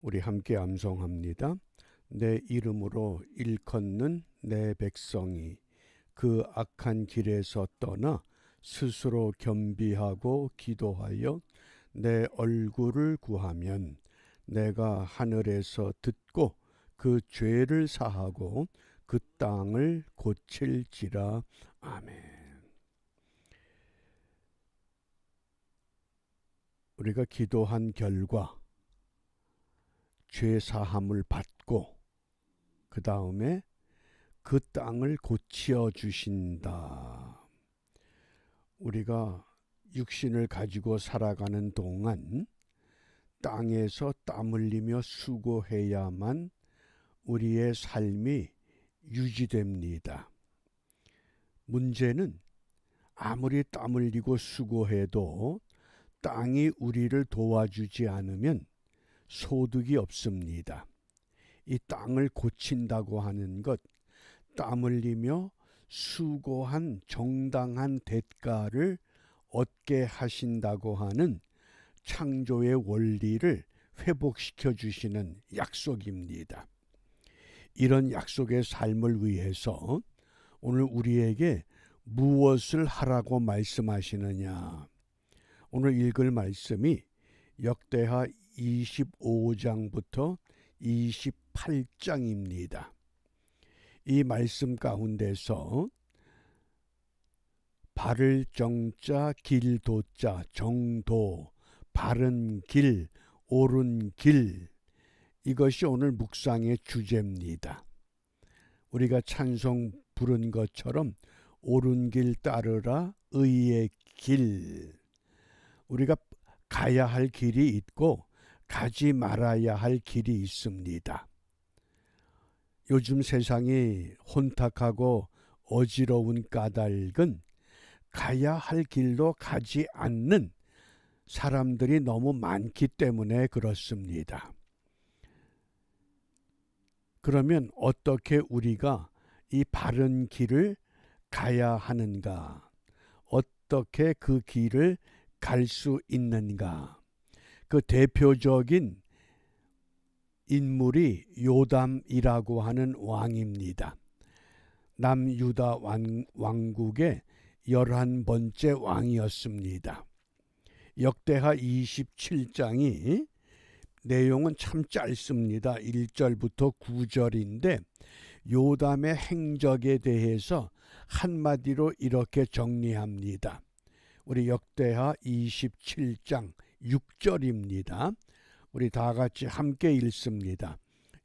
우리 함께 암송합니다. 내 이름으로 일컫는 내 백성이 그 악한 길에서 떠나 스스로 겸비하고 기도하여 내 얼굴을 구하면 내가 하늘에서 듣고 그 죄를 사하고 그 땅을 고칠지라. 아멘. 우리가 기도한 결과 죄 사함을 받고 그 다음에 그 땅을 고쳐 주신다. 우리가 육신을 가지고 살아가는 동안 땅에서 땀 흘리며 수고해야만 우리의 삶이 유지됩니다. 문제는 아무리 땀 흘리고 수고해도 땅이 우리를 도와주지 않으면 소득이 없습니다. 이 땅을 고친다고 하는 것, 땀 흘리며 수고한 정당한 대가를 얻게 하신다고 하는 창조의 원리를 회복시켜 주시는 약속입니다. 이런 약속의 삶을 위해서 오늘 우리에게 무엇을 하라고 말씀하시느냐? 오늘 읽을 말씀이 역대하 25장부터 28장입니다. 이 말씀 가운데서 바를 정자 길도자 정도 바른 길 옳은 길 이것이 오늘 묵상의 주제입니다. 우리가 찬송 부른 것처럼 옳은 길 따르라 의의 길. 우리가 가야 할 길이 있고 가지 말아야 할 길이 있습니다. 요즘 세상이 혼탁하고 어지러운 까닭은 가야 할 길로 가지 않는 사람들이 너무 많기 때문에 그렇습니다. 그러면 어떻게 우리가 이 바른 길을 가야 하는가? 어떻게 그 길을 갈 수 있는가? 그 대표적인 인물이 요담이라고 하는 왕입니다. 남유다 왕국의 11번째 왕이었습니다. 역대하 27장이 내용은 참 짧습니다. 1절부터 9절인데 요담의 행적에 대해서 한마디로 이렇게 정리합니다. 우리 역대하 27장 6절입니다. 우리 다 같이 함께 읽습니다.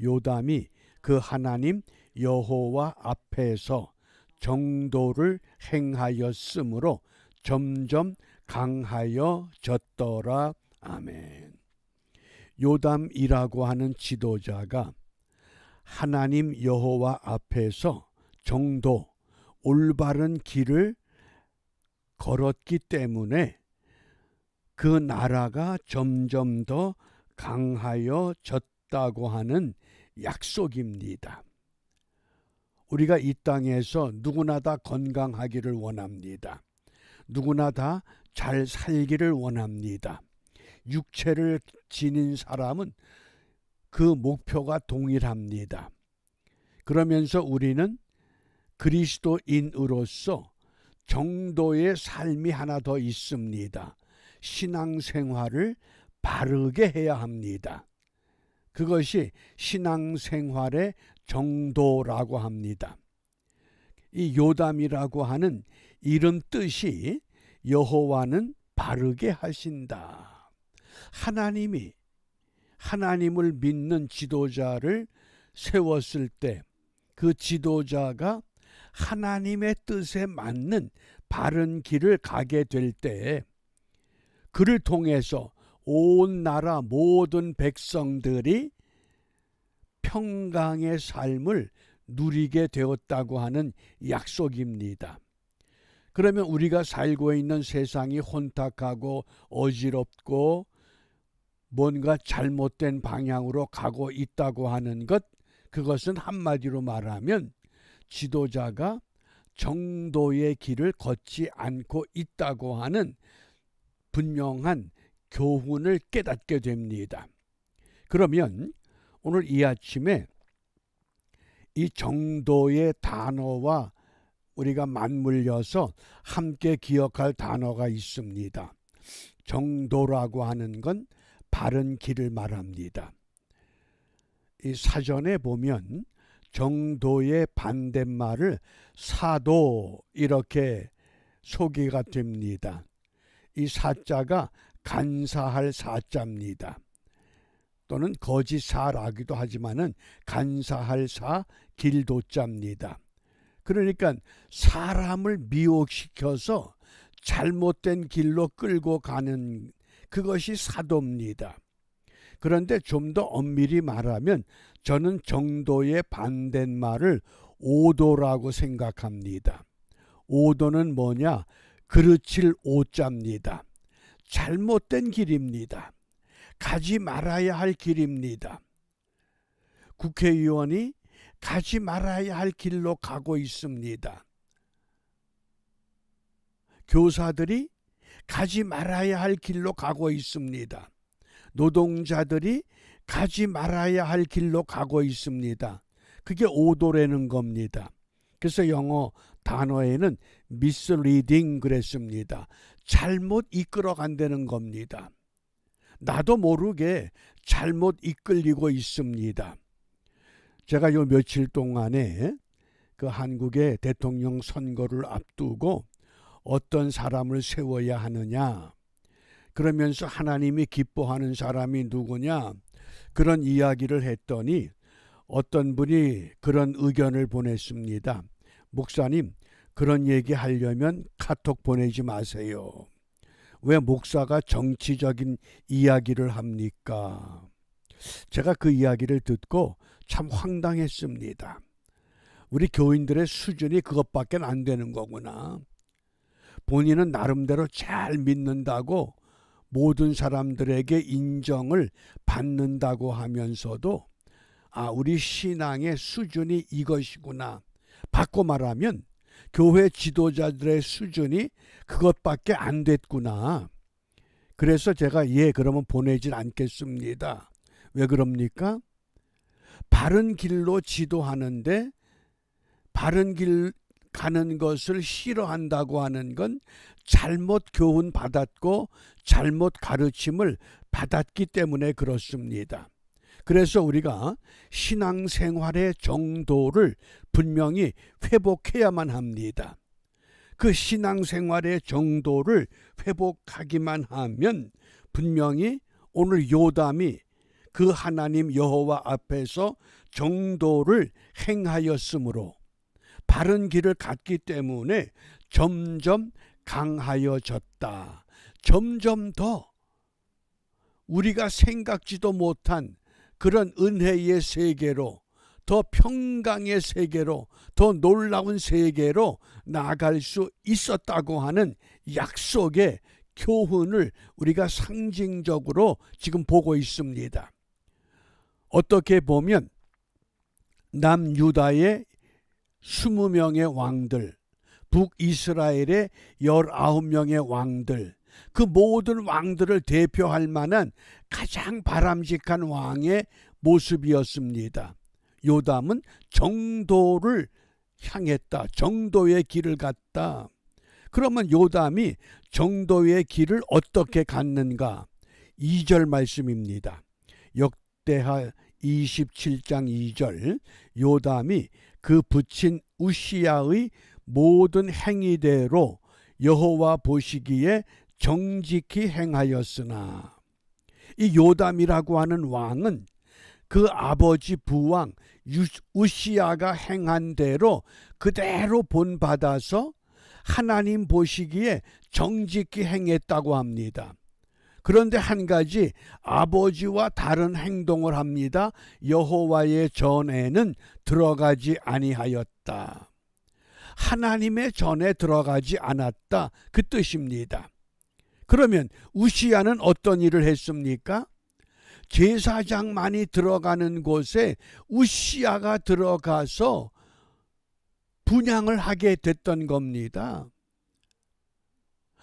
요담이 그 하나님 여호와 앞에서 정도를 행하였으므로 점점 강하여졌더라. 아멘. 요담이라고 하는 지도자가 하나님 여호와 앞에서 정도 올바른 길을 걸었기 때문에 그 나라가 점점 더 강하여졌다고 하는 약속입니다. 우리가 이 땅에서 누구나 다 건강하기를 원합니다. 누구나 다 잘 살기를 원합니다. 육체를 지닌 사람은 그 목표가 동일합니다. 그러면서 우리는 그리스도인으로서 정도의 삶이 하나 더 있습니다. 신앙생활을 바르게 해야 합니다. 그것이 신앙생활의 정도라고 합니다. 이 요담이라고 하는 이름 뜻이 여호와는 바르게 하신다. 하나님이 하나님을 믿는 지도자를 세웠을 때 그 지도자가 하나님의 뜻에 맞는 바른 길을 가게 될 때 그를 통해서 온 나라 모든 백성들이 평강의 삶을 누리게 되었다고 하는 약속입니다. 그러면 우리가 살고 있는 세상이 혼탁하고 어지럽고 뭔가 잘못된 방향으로 가고 있다고 하는 것, 그것은 한마디로 말하면 지도자가 정도의 길을 걷지 않고 있다고 하는 분명한 교훈을 깨닫게 됩니다. 그러면 오늘 이 아침에 이 정도의 단어와 우리가 맞물려서 함께 기억할 단어가 있습니다. 정도라고 하는 건 바른 길을 말합니다. 이 사전에 보면 정도의 반대말을 사도 이렇게 소개가 됩니다. 이 사자가 간사할 사자입니다. 또는 거짓사라기도 하지만은 간사할 사 길도자입니다. 그러니까 사람을 미혹시켜서 잘못된 길로 끌고 가는 그것이 사도입니다. 그런데 좀 더 엄밀히 말하면 저는 정도의 반대말을 오도라고 생각합니다. 오도는 뭐냐? 그르칠 오자입니다. 잘못된 길입니다. 가지 말아야 할 길입니다. 국회의원이 가지 말아야 할 길로 가고 있습니다. 교사들이 가지 말아야 할 길로 가고 있습니다. 노동자들이 가지 말아야 할 길로 가고 있습니다. 그게 오도라는 겁니다. 그래서 영어 단어에는 misleading 그랬습니다. 잘못 이끌어간다는 겁니다. 나도 모르게 잘못 이끌리고 있습니다. 제가 요 며칠 동안에 그 한국의 대통령 선거를 앞두고 어떤 사람을 세워야 하느냐, 그러면서 하나님이 기뻐하는 사람이 누구냐, 그런 이야기를 했더니 어떤 분이 그런 의견을 보냈습니다. 목사님, 그런 얘기 하려면 카톡 보내지 마세요. 왜 목사가 정치적인 이야기를 합니까? 제가 그 이야기를 듣고 참 황당했습니다. 우리 교인들의 수준이 그것밖에 안 되는 거구나. 본인은 나름대로 잘 믿는다고 모든 사람들에게 인정을 받는다고 하면서도 우리 신앙의 수준이 이것이구나. 바꿔 말하면 교회 지도자들의 수준이 그것밖에 안 됐구나. 그래서 제가 그러면 보내질 않겠습니다. 왜 그럽니까? 바른 길로 지도하는데 바른 길 가는 것을 싫어한다고 하는 건 잘못 교훈 받았고 잘못 가르침을 받았기 때문에 그렇습니다. 그래서 우리가 신앙생활의 정도를 분명히 회복해야만 합니다. 그 신앙생활의 정도를 회복하기만 하면 분명히 오늘 요담이 그 하나님 여호와 앞에서 정도를 행하였으므로 바른 길을 갔기 때문에 점점 강하여졌다. 점점 더 우리가 생각지도 못한 그런 은혜의 세계로, 더 평강의 세계로, 더 놀라운 세계로 나아갈 수 있었다고 하는 약속의 교훈을 우리가 상징적으로 지금 보고 있습니다. 어떻게 보면 남유다의 20명의 왕들, 북이스라엘의 19명의 왕들, 그 모든 왕들을 대표할 만한 가장 바람직한 왕의 모습이었습니다. 요담은 정도를 향했다. 정도의 길을 갔다. 그러면 요담이 정도의 길을 어떻게 갔는가? 2절 말씀입니다. 역대하 27장 2절, 요담이 그 붙인 우시야의 모든 행위대로 여호와 보시기에 정직히 행하였으나, 이 요담이라고 하는 왕은 그 아버지 부왕 우시야가 행한 대로 그대로 본받아서 하나님 보시기에 정직히 행했다고 합니다. 그런데 한 가지 아버지와 다른 행동을 합니다. 여호와의 전에는 들어가지 아니하였다. 하나님의 전에 들어가지 않았다. 그 뜻입니다. 그러면 우시야는 어떤 일을 했습니까? 제사장만이 들어가는 곳에 우시야가 들어가서 분향을 하게 됐던 겁니다.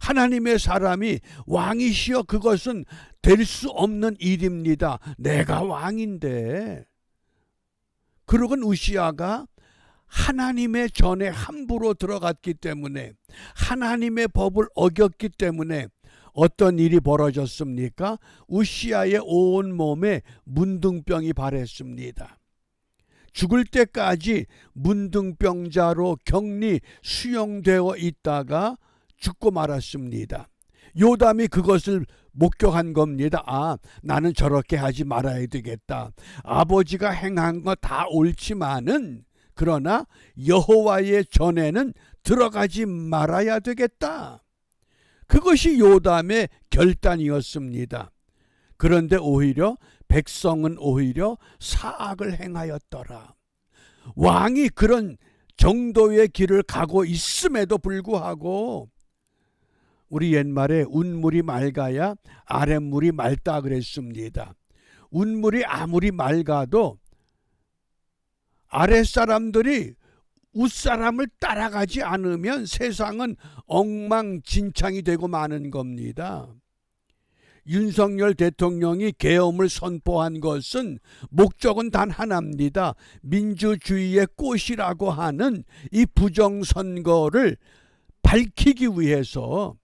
하나님의 사람이 왕이시여 그것은 될 수 없는 일입니다. 내가 왕인데. 그러곤 우시아가 하나님의 전에 함부로 들어갔기 때문에, 하나님의 법을 어겼기 때문에 어떤 일이 벌어졌습니까? 우시아의 온 몸에 문둥병이 발했습니다. 죽을 때까지 문둥병자로 격리 수용되어 있다가 죽고 말았습니다. 요담이 그것을 목격한 겁니다. 아, 나는 저렇게 하지 말아야 되겠다. 아버지가 행한 거 다 옳지만은 그러나 여호와의 전에는 들어가지 말아야 되겠다. 그것이 요담의 결단이었습니다. 그런데 오히려 백성은 오히려 사악을 행하였더라. 왕이 그런 정도의 길을 가고 있음에도 불구하고, 우리 옛말에 운물이 맑아야 아랫물이 맑다 그랬습니다. 운물이 아무리 맑아도 아랫사람들이 윗사람을 따라가지 않으면 세상은 엉망진창이 되고 마는 겁니다. 윤석열 대통령이 계엄을 선포한 것은 목적은 단 하나입니다. 민주주의의 꽃이라고 하는 이 부정선거를 밝히기 위해서.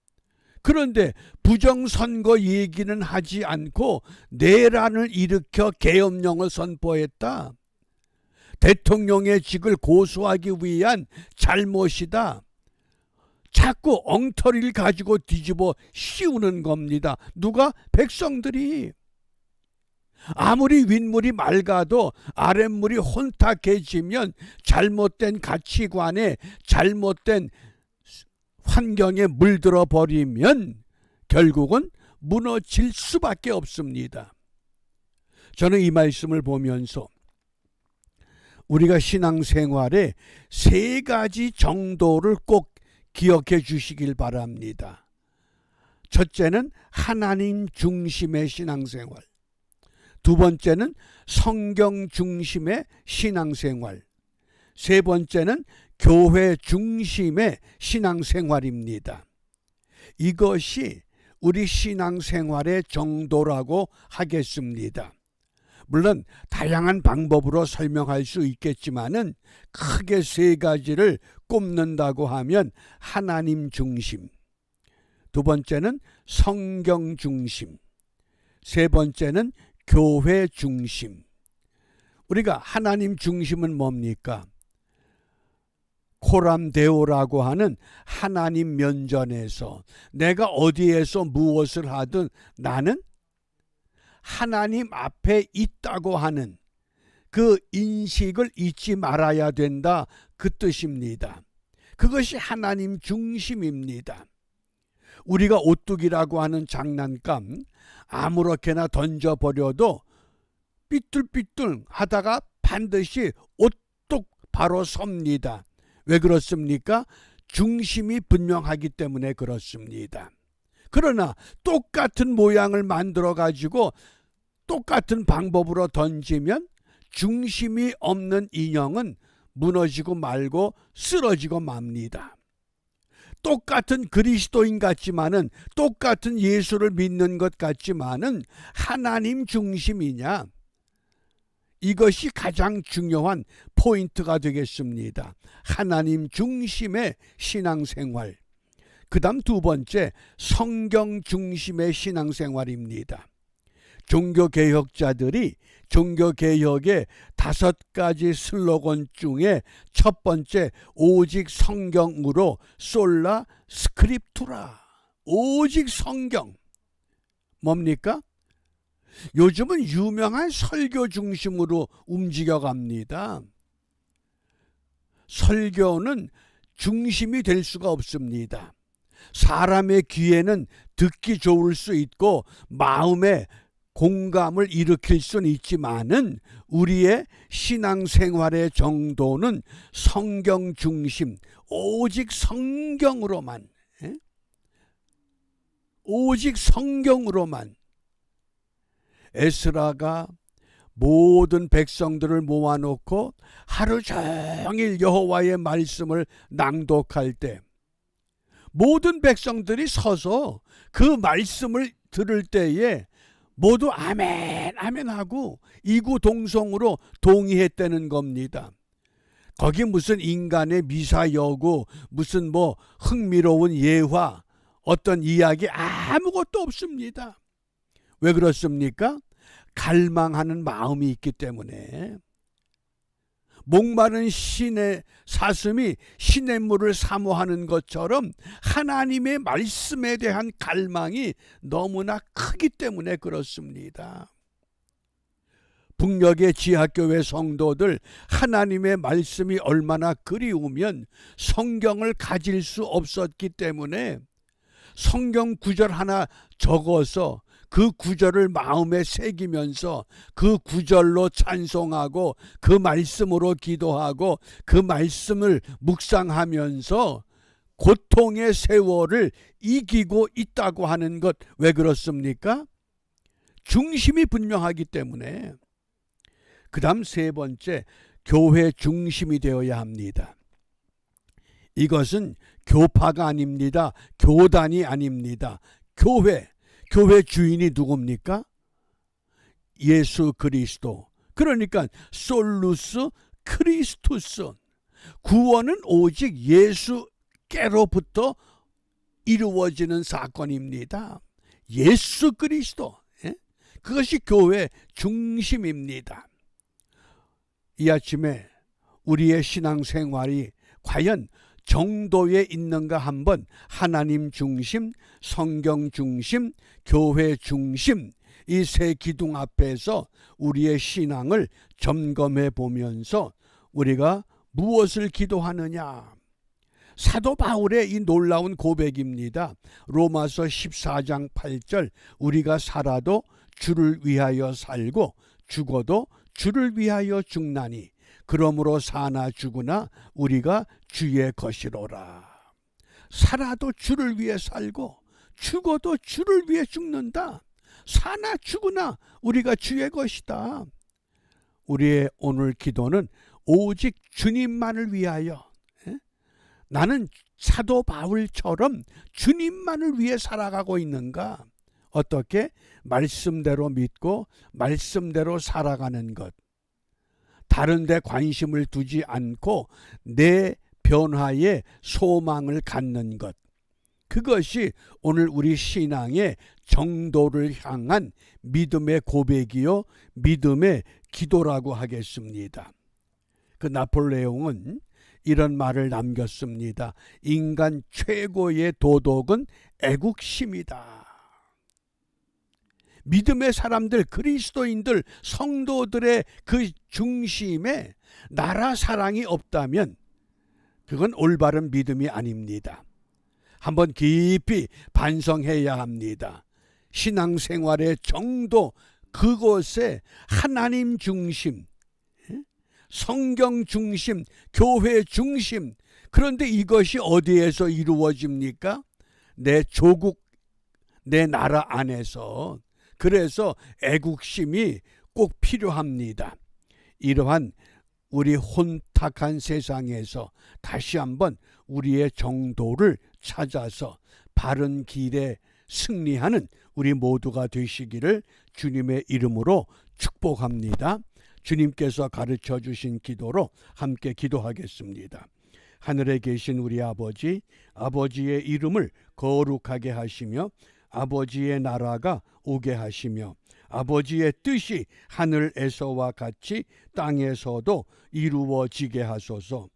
그런데 부정선거 얘기는 하지 않고 내란을 일으켜 계엄령을 선포했다. 대통령의 직을 고수하기 위한 잘못이다. 자꾸 엉터리를 가지고 뒤집어 씌우는 겁니다. 누가? 백성들이. 아무리 윗물이 맑아도 아랫물이 혼탁해지면 잘못된 가치관에 잘못된 환경에 물들어 버리면 결국은 무너질 수밖에 없습니다. 저는 이 말씀을 보면서 우리가 신앙생활에 세 가지 정도를 꼭 기억해 주시길 바랍니다. 첫째는 하나님 중심의 신앙생활. 두 번째는 성경 중심의 신앙생활. 세 번째는 교회 중심의 신앙생활입니다. 이것이 우리 신앙생활의 정도라고 하겠습니다. 물론 다양한 방법으로 설명할 수 있겠지만은 크게 세 가지를 꼽는다고 하면 하나님 중심, 두 번째는 성경 중심, 세 번째는 교회 중심. 우리가 하나님 중심은 뭡니까? 코람데오라고 하는 하나님 면전에서 내가 어디에서 무엇을 하든 나는 하나님 앞에 있다고 하는 그 인식을 잊지 말아야 된다, 그 뜻입니다. 그것이 하나님 중심입니다. 우리가 오뚜기라고 하는 장난감 아무렇게나 던져버려도 삐뚤삐뚤 하다가 반드시 오뚝 바로 섭니다. 왜 그렇습니까? 중심이 분명하기 때문에 그렇습니다. 그러나 똑같은 모양을 만들어 가지고 똑같은 방법으로 던지면 중심이 없는 인형은 무너지고 말고 쓰러지고 맙니다. 똑같은 그리스도인 같지만은, 똑같은 예수를 믿는 것 같지만은 하나님 중심이냐? 이것이 가장 중요한 포인트가 되겠습니다. 하나님 중심의 신앙생활. 그 다음 두 번째, 성경 중심의 신앙생활입니다. 종교개혁자들이 종교개혁의 5가지 슬로건 중에 첫 번째, 오직 성경으로 솔라 스크립투라. 오직 성경. 뭡니까? 요즘은 유명한 설교 중심으로 움직여갑니다. 설교는 중심이 될 수가 없습니다. 사람의 귀에는 듣기 좋을 수 있고 마음에 공감을 일으킬 수는 있지만은 우리의 신앙생활의 정도는 성경 중심, 오직 성경으로만, 오직 성경으로만. 에스라가 모든 백성들을 모아놓고 하루 종일 여호와의 말씀을 낭독할 때 모든 백성들이 서서 그 말씀을 들을 때에 모두 아멘 아멘 하고 이구동성으로 동의했다는 겁니다. 거기 무슨 인간의 미사여구, 무슨 뭐 흥미로운 예화, 어떤 이야기 아무것도 없습니다. 왜 그렇습니까? 갈망하는 마음이 있기 때문에. 목마른 신의 사슴이 시냇물을 사모하는 것처럼 하나님의 말씀에 대한 갈망이 너무나 크기 때문에 그렇습니다. 북녘의 지하교회 성도들, 하나님의 말씀이 얼마나 그리우면 성경을 가질 수 없었기 때문에 성경 구절 하나 적어서 그 구절을 마음에 새기면서 그 구절로 찬송하고 그 말씀으로 기도하고 그 말씀을 묵상하면서 고통의 세월을 이기고 있다고 하는 것, 왜 그렇습니까? 중심이 분명하기 때문에. 그 다음 세 번째, 교회 중심이 되어야 합니다. 이것은 교파가 아닙니다. 교단이 아닙니다. 교회 주인이 누굽니까? 예수 그리스도. 그러니까 솔루스 크리스투스. 구원은 오직 예수께로부터 이루어지는 사건입니다. 예수 그리스도. 그것이 교회 중심입니다. 이 아침에 우리의 신앙생활이 과연 정도에 있는가 한번 하나님 중심, 성경 중심, 교회 중심, 이 세 기둥 앞에서 우리의 신앙을 점검해 보면서 우리가 무엇을 기도하느냐. 사도 바울의 이 놀라운 고백입니다. 로마서 14장 8절, 우리가 살아도 주를 위하여 살고 죽어도 주를 위하여 죽나니 그러므로 사나 죽으나 우리가 주의 것이로라. 살아도 주를 위해 살고 죽어도 주를 위해 죽는다. 사나 죽으나 우리가 주의 것이다. 우리의 오늘 기도는 오직 주님만을 위하여, 나는 사도 바울처럼 주님만을 위해 살아가고 있는가? 어떻게? 말씀대로 믿고 말씀대로 살아가는 것. 다른 데 관심을 두지 않고 내 변화에 소망을 갖는 것. 그것이 오늘 우리 신앙의 정도를 향한 믿음의 고백이요, 믿음의 기도라고 하겠습니다. 그 나폴레옹은 이런 말을 남겼습니다. 인간 최고의 도덕은 애국심이다. 믿음의 사람들, 그리스도인들, 성도들의 그 중심에 나라 사랑이 없다면 그건 올바른 믿음이 아닙니다. 한번 깊이 반성해야 합니다. 신앙생활의 정도, 그곳에 하나님 중심, 성경 중심, 교회 중심. 그런데 이것이 어디에서 이루어집니까? 내 조국, 내 나라 안에서. 그래서 애국심이 꼭 필요합니다. 이러한 우리 혼탁한 세상에서 다시 한번 우리의 정도를 찾아서 바른 길에 승리하는 우리 모두가 되시기를 주님의 이름으로 축복합니다. 주님께서 가르쳐 주신 기도로 함께 기도하겠습니다. 하늘에 계신 우리 아버지, 아버지의 이름을 거룩하게 하시며 아버지의 나라가 오게 하시며 아버지의 뜻이 하늘에서와 같이 땅에서도 이루어지게 하소서.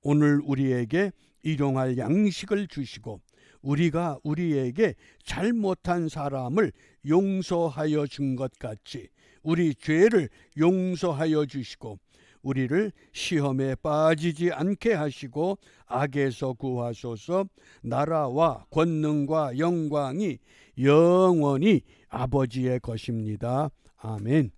오늘 우리에게 일용할 양식을 주시고 우리가 우리에게 잘못한 사람을 용서하여 준 것 같이 우리 죄를 용서하여 주시고 우리를 시험에 빠지지 않게 하시고 악에서 구하소서. 나라와 권능과 영광이 영원히 아버지의 것입니다. 아멘.